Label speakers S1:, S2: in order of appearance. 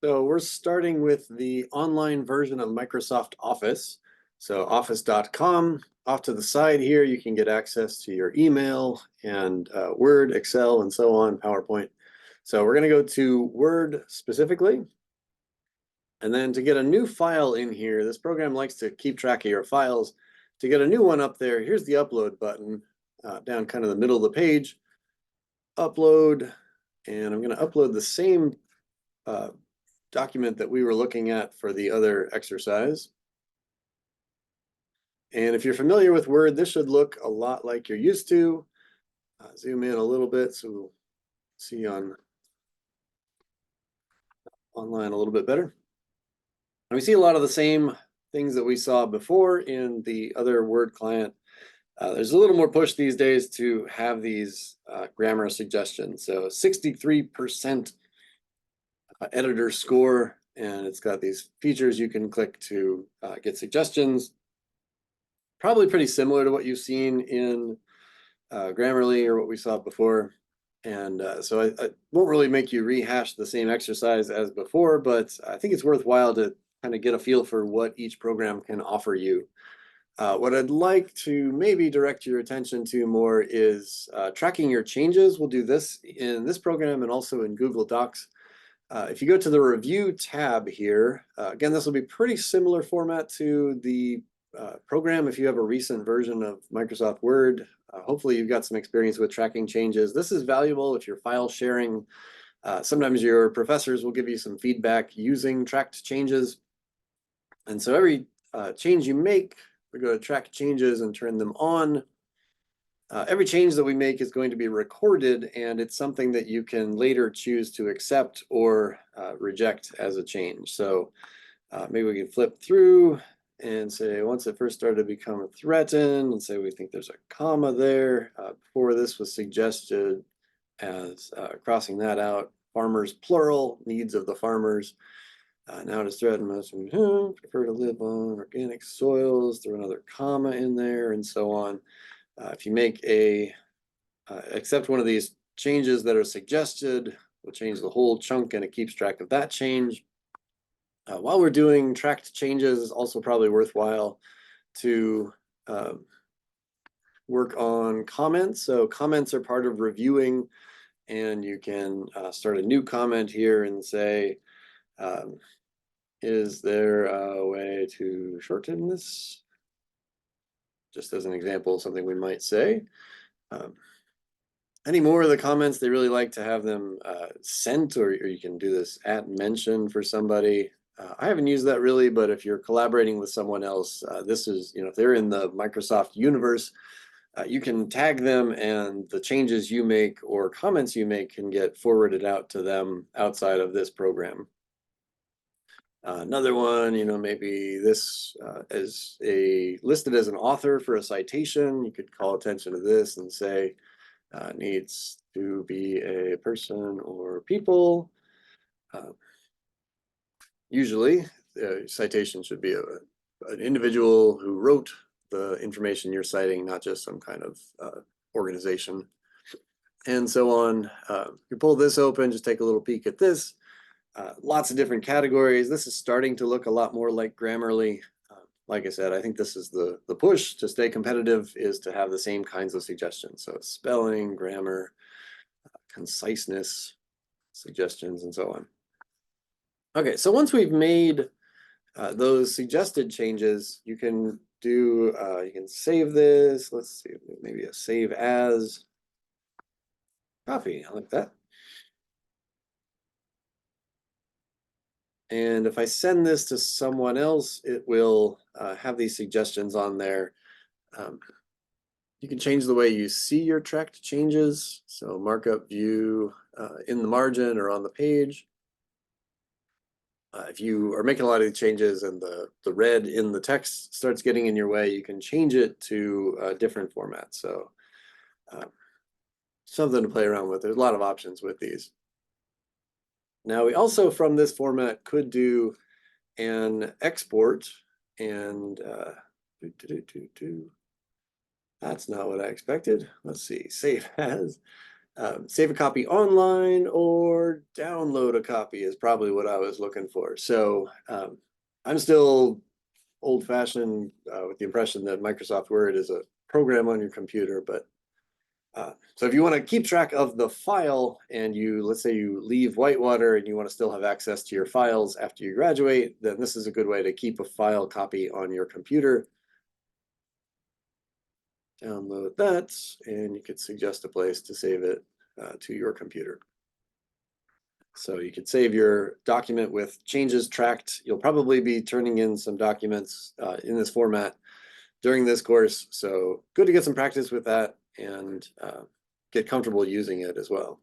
S1: So we're starting with the online version of Microsoft Office. So office.com. Off to the side here, you can get access to your email and Word, Excel, and so on, PowerPoint. So we're going to go to Word specifically. And then to get a new file in here, this program likes to keep track of your files. To get a new one up there, here's the upload button down kind of the middle of the page. Upload, and I'm going to upload the same document that we were looking at for the other exercise. And if you're familiar with Word, this should look a lot like you're used to. Zoom in a little bit so we'll see on online a little bit better. And we see a lot of the same things that we saw before in the other Word client. There's a little more push these days to have these grammar suggestions. So 63% editor score, and it's got these features you can click to get suggestions. Probably pretty similar to what you've seen in Grammarly or what we saw before. And so I won't really make you rehash the same exercise as before, but I think it's worthwhile to kind of get a feel for what each program can offer you. What I'd like to maybe direct your attention to more is tracking your changes. We'll do this in this program and also in Google Docs. If you go to the Review tab here, again, this will be pretty similar format to the program if you have a recent version of Microsoft Word. Hopefully you've got some experience with tracking changes. This is valuable if you're file sharing. Sometimes your professors will give you some feedback using tracked changes. And so every change you make, we go to track changes and turn them on. Every change that we make is going to be recorded, and it's something that you can later choose to accept or reject as a change. So maybe we can flip through and say, once it first started to become threatened, and say we think there's a comma there. Before this was suggested as crossing that out, farmers plural, needs of the farmers. Now it is threatened, most prefer to live on organic soils, throw another comma in there, and so on. If you make accept one of these changes that are suggested, we'll change the whole chunk and it keeps track of that change. While we're doing tracked changes, it's also probably worthwhile to work on comments. So comments are part of reviewing, and you can start a new comment here and say, is there a way to shorten this? Just as an example, something we might say. Any more of the comments, they really like to have them sent, or you can do this at mention for somebody. I haven't used that really, but if you're collaborating with someone else, this is, if they're in the Microsoft universe, you can tag them, and the changes you make or comments you make can get forwarded out to them outside of this program. Another one, maybe this is listed as an author for a citation. You could call attention to this and say, needs to be a person or people. Usually, citation should be an individual who wrote the information you're citing, not just some kind of organization, and so on. You pull this open, just take a little peek at this. Lots of different categories. This is starting to look a lot more like Grammarly. Like I said, I think this is the push to stay competitive, is to have the same kinds of suggestions. So spelling, grammar, conciseness, suggestions, and so on. Okay, so once we've made those suggested changes, you can save this. Let's see, maybe a save as copy. I like that. And if I send this to someone else, it will have these suggestions on there. You can change the way you see your tracked changes. So markup view in the margin or on the page. If you are making a lot of these changes and the red in the text starts getting in your way, you can change it to a different format. So something to play around with. There's a lot of options with these. Now we also, from this format, could do an export, and that's not what I expected. Let's see, save as. Save a copy online or download a copy is probably what I was looking for. So I'm still old-fashioned with the impression that Microsoft Word is a program on your computer. But so if you want to keep track of the file and let's say you leave Whitewater and you want to still have access to your files after you graduate, then this is a good way to keep a file copy on your computer. Download that, and you could suggest a place to save it to your computer. So you could save your document with changes tracked. You'll probably be turning in some documents in this format during this course. So good to get some practice with that and get comfortable using it as well.